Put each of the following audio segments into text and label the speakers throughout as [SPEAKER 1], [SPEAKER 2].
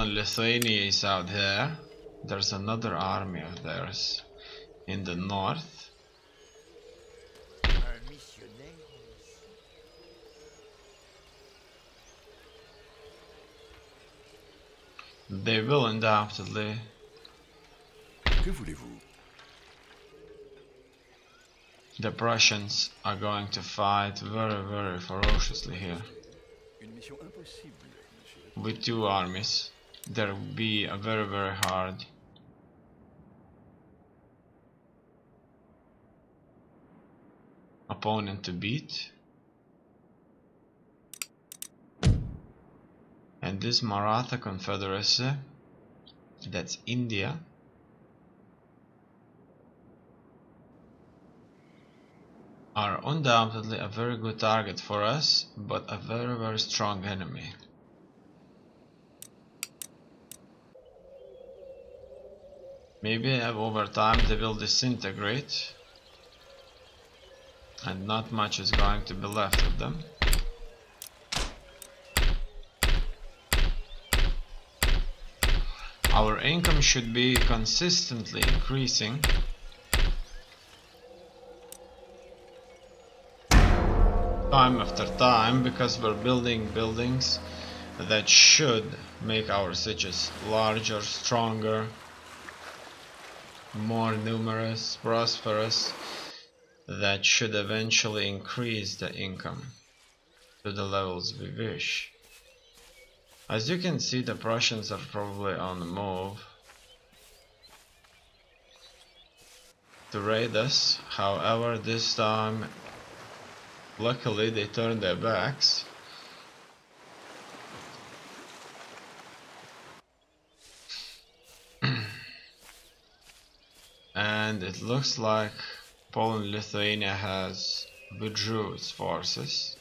[SPEAKER 1] Poland, Lithuania is out there. There's another army of theirs in the north. They will undoubtedly.
[SPEAKER 2] Que voulez-vous?
[SPEAKER 1] The Prussians are going to fight very, very ferociously here.
[SPEAKER 2] Une mission impossible, monsieur.
[SPEAKER 1] With two armies, there will be a very, very hard opponent to beat. And this Maratha Confederacy, that's India, are undoubtedly a very good target for us, but a very, very strong enemy. Maybe over time they will disintegrate and not much is going to be left of them. Our income should be consistently increasing. Time after time, because we're building buildings that should make our cities larger, stronger, more numerous, prosperous, that should eventually increase the income to the levels we wish. As you can see, the Prussians are probably on the move to raid us. However, this time, luckily, they turned their backs. And it looks like Poland, Lithuania has withdrew its forces.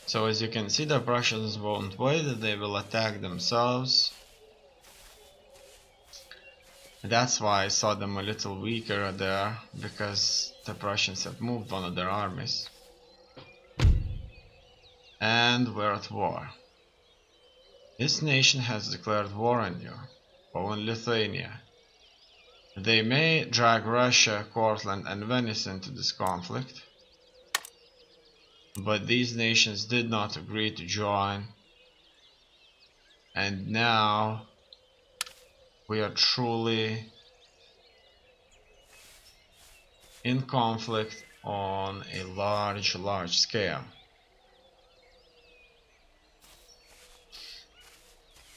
[SPEAKER 1] So as you can see, the Prussians won't wait, they will attack themselves. That's why I saw them a little weaker there, because the Prussians have moved one of their armies. And we're at war. This nation has declared war on you, Poland, Lithuania. They may drag Russia, Cortland and Venice into this conflict, but these nations did not agree to join, and now we are truly in conflict on a large scale.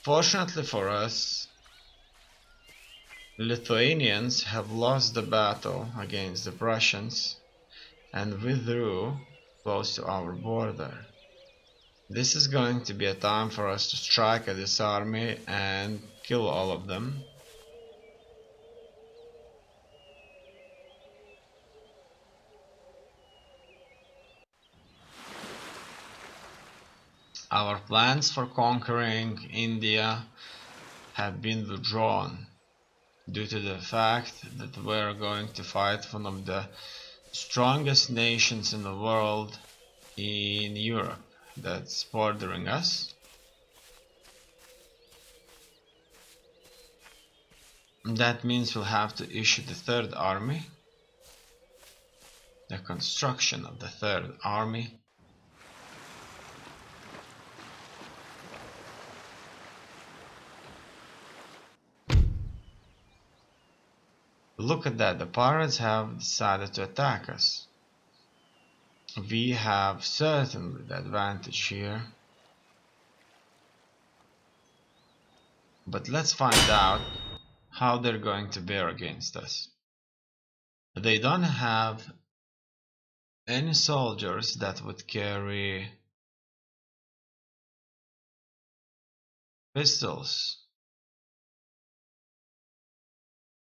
[SPEAKER 1] Fortunately for us, Lithuanians have lost the battle against the Prussians and withdrew close to our border. This is going to be a time for us to strike at this army and kill all of them. Our plans for conquering India have been withdrawn due to the fact that we're going to fight one of the strongest nations in the world in Europe that's bordering us. That means we'll have to issue the third army, the construction of the third army. Look at that, the pirates have decided to attack us. We have certainly the advantage here. But let's find out how they're going to bear against us. They don't have any soldiers that would carry pistols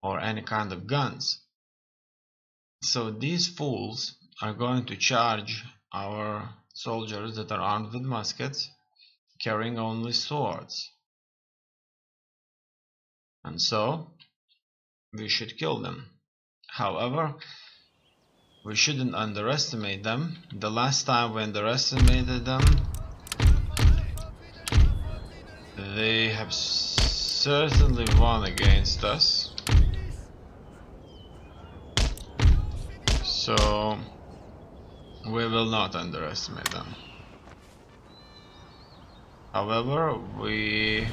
[SPEAKER 1] or any kind of guns. So these fools are going to charge our soldiers that are armed with muskets, carrying only swords. And so we should kill them. However, we shouldn't underestimate them. The last time we underestimated them, They have certainly won against us. So we will not underestimate them. However, we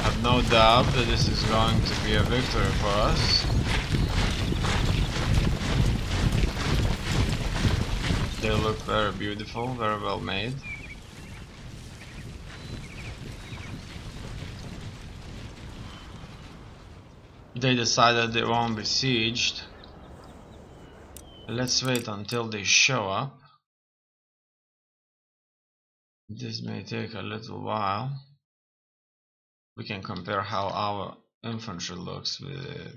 [SPEAKER 1] have no doubt that this is going to be a victory for us. They look very beautiful, very well made. They decided they won't be sieged. Let's wait until they show up. This may take a little while. We can compare how our infantry looks with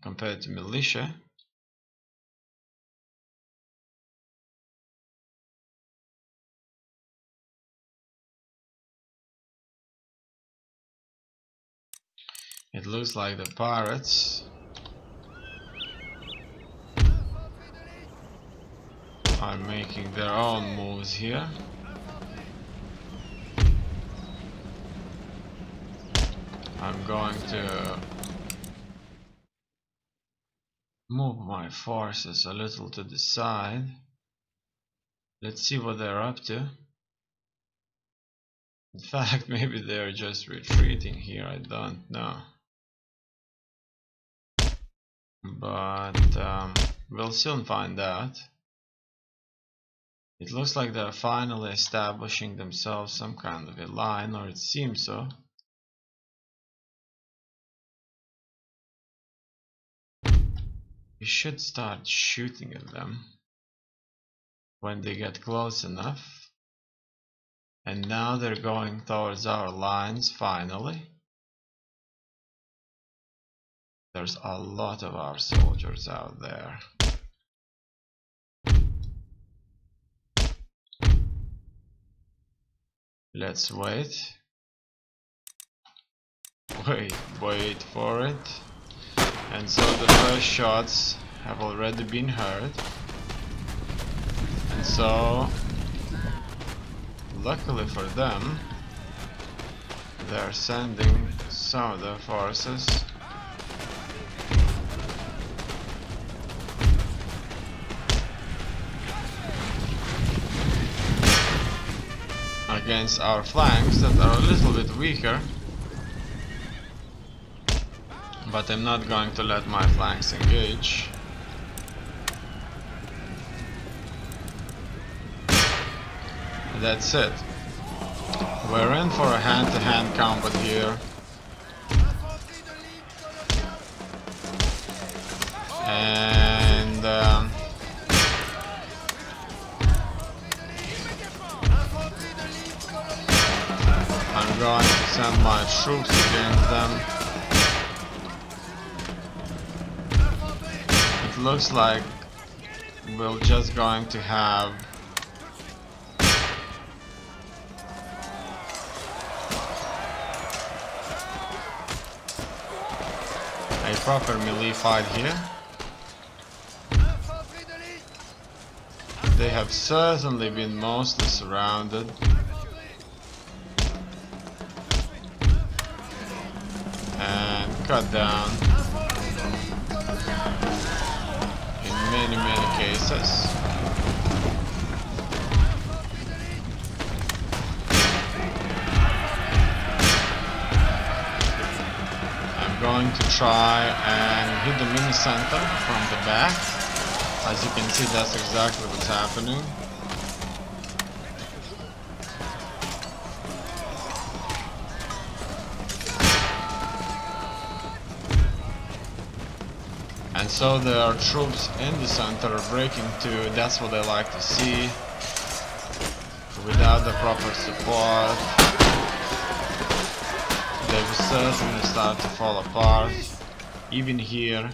[SPEAKER 1] compared to militia. It looks like the pirates are making their own moves here. I'm going to move my forces a little to the side. Let's see what they're up to. In fact, maybe they're just retreating here, I don't know. But we'll soon find out. It looks like they're finally establishing themselves some kind of a line, or it seems so. We should start shooting at them when they get close enough. And now they're going towards our lines finally. There's a lot of our soldiers out there. Let's wait. Wait for it. And so the first shots have already been heard. And so, luckily for them, they're sending some of their forces against our flanks that are a little bit weaker. But I'm not going to let my flanks engage. That's it. We're in for a hand-to-hand combat here. And I'm going to send my troops against them. It looks like we're just going to have a proper melee fight here. They have certainly been mostly surrounded. And cut down in many cases. I'm going to try and hit the mini center from the back. As you can see, that's exactly what's happening. And so there are troops in the center are breaking too. That's what I like to see. Without the proper support, they will certainly start to fall apart. Even here,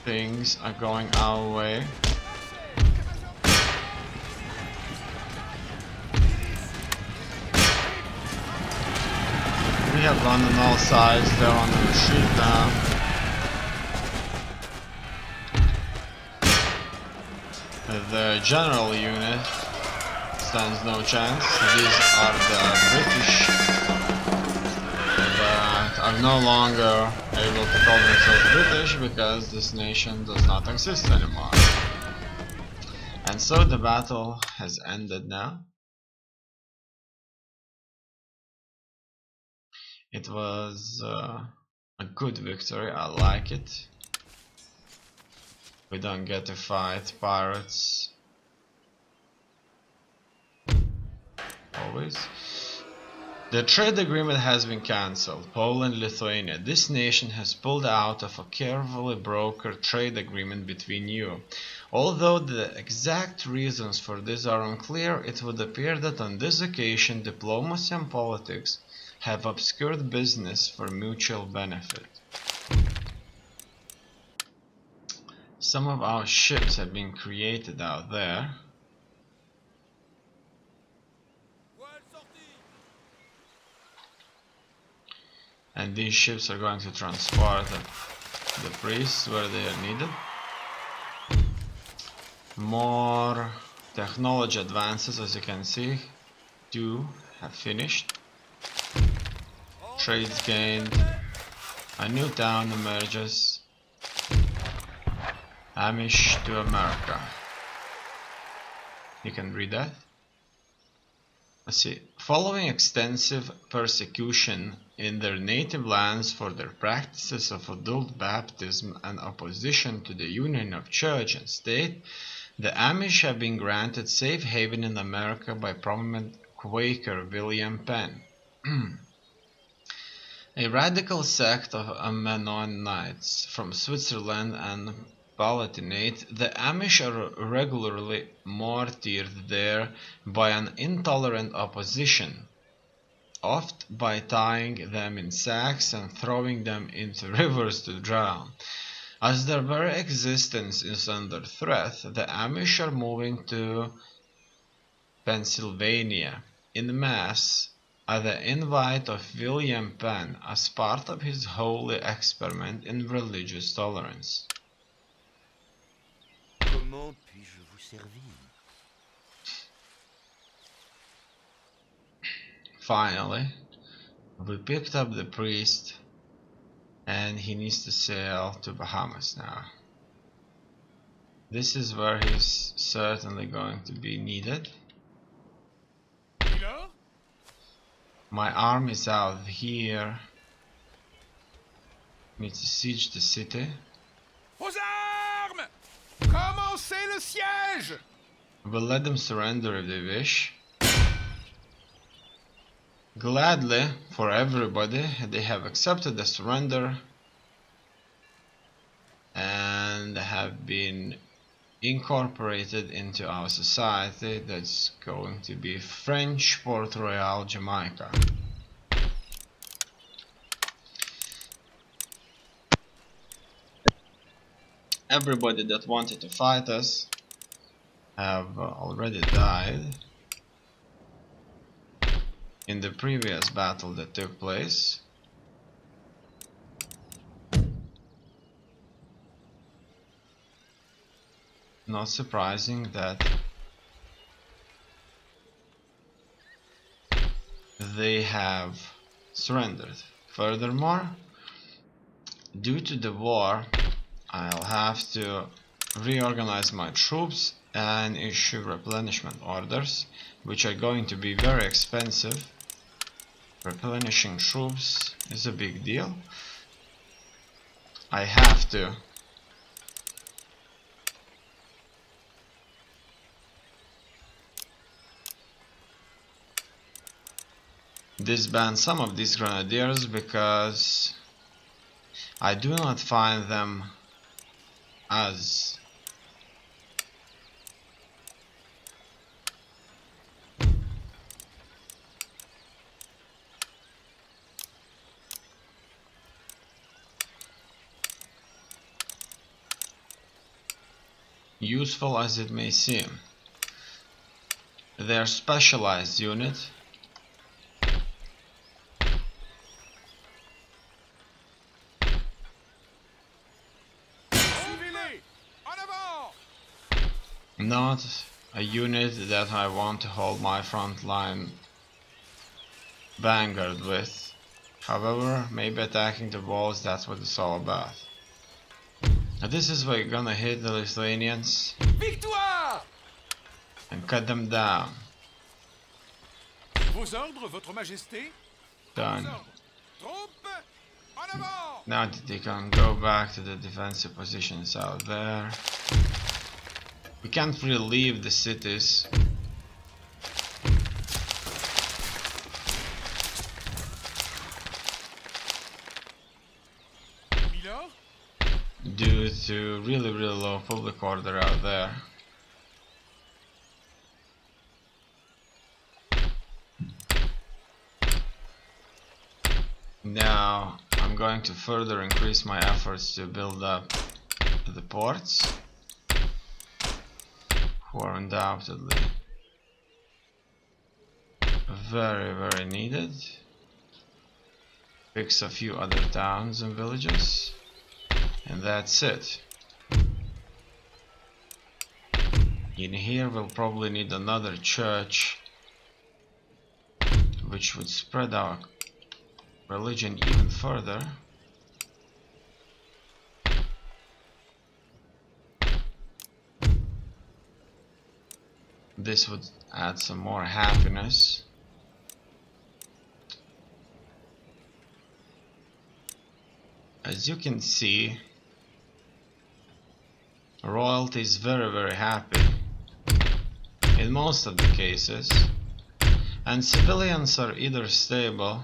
[SPEAKER 1] things are going our way. We have run on all sides. They're on the retreat now. The general unit stands no chance. These are the British that are no longer able to call themselves British because this nation does not exist anymore. And so the battle has ended now. It was a good victory, I like it. We don't get to fight pirates always. The trade agreement has been cancelled. Poland, Lithuania. This nation has pulled out of a carefully brokered trade agreement between you. Although the exact reasons for this are unclear, it would appear that on this occasion diplomacy and politics have obscured business for mutual benefit. Some of our ships have been created out there. And these ships are going to transport the priests where they are needed. More technology advances, as you can see. 2 have finished. Trades gained. A new town emerges. Amish to America. You can read that. Let's see. Following extensive persecution in their native lands for their practices of adult baptism and opposition to the union of church and state, the Amish have been granted safe haven in America by prominent Quaker William Penn. A radical sect of Mennonites from Switzerland and Palatinate, the Amish are regularly martyred there by an intolerant opposition, oft by tying them in sacks and throwing them into rivers to drown. As their very existence is under threat, the Amish are moving to Pennsylvania in mass at the invite of William Penn as part of his holy experiment in religious tolerance.
[SPEAKER 3] Comment puis-je vous servir?
[SPEAKER 1] Finally, we picked up the priest and he needs to sail to Bahamas now. This is where he's certainly going to be needed. My army is out here. Need to siege the city.
[SPEAKER 2] Aux armes! Commencez le siège!
[SPEAKER 1] We'll let them surrender if they wish. Gladly, for everybody, they have accepted the surrender and have been incorporated into our society. That's going to be French Port Royal, Jamaica. Everybody that wanted to fight us have already died in the previous battle that took place. Not surprising that they have surrendered. Furthermore, due to the war, I'll have to reorganize my troops and issue replenishment orders, which are going to be very expensive. Replenishing troops is a big deal. I have to disband some of these grenadiers because I do not find them as useful as it may seem. Their specialized unit not a unit that I want to hold my front line vanguard with. However, maybe attacking the walls, that's what it's all about. Now this is where you're gonna hit the Lithuanians
[SPEAKER 2] Victoire!
[SPEAKER 1] and cut them down.
[SPEAKER 2] Vos ordres, Votre Majesté?
[SPEAKER 1] Done.
[SPEAKER 2] Vos ordres. Troupes, en avant!
[SPEAKER 1] Now that they can go back to the defensive positions out there. We can't really leave the cities.
[SPEAKER 2] Milord?
[SPEAKER 1] Due to really low public order out there. Now I'm going to further increase my efforts to build up the ports, who are undoubtedly very needed. Fix a few other towns and villages, and that's it. In here we'll probably need another church, which would spread our religion even further. This would add some more happiness. As you can see, royalty is very happy in most of the cases, and civilians are either stable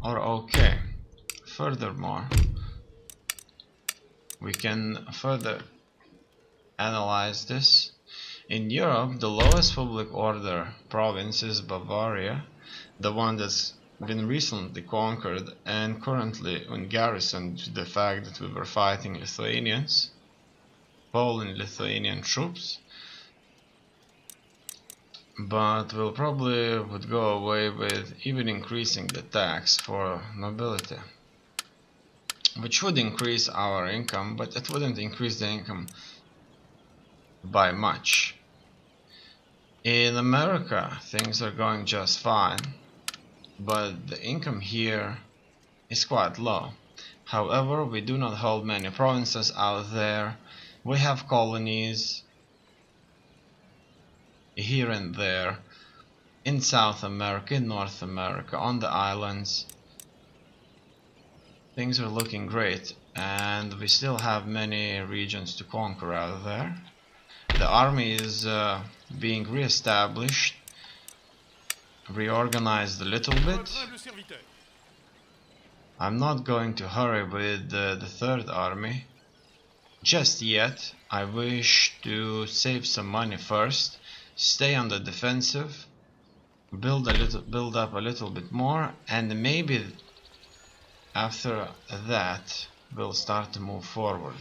[SPEAKER 1] or okay. Furthermore, we can further analyze this. In Europe, the lowest public order province is Bavaria, the one that's been recently conquered and currently in garrison to the fact that we were fighting Lithuanians, Polish-Lithuanian troops. But we'll probably would go away with even increasing the tax for nobility, which would increase our income, but it wouldn't increase the income by much. In America, things are going just fine, but the income here is quite low. However, we do not hold many provinces out there. We have colonies here and there in South America, in North America, on the islands. Things are looking great, and we still have many regions to conquer out there. The army is being re-established, reorganized a little bit. I'm not going to hurry with the third army just yet. I wish to save some money first, stay on the defensive, build up a little bit more, and maybe after that we'll start to move forward.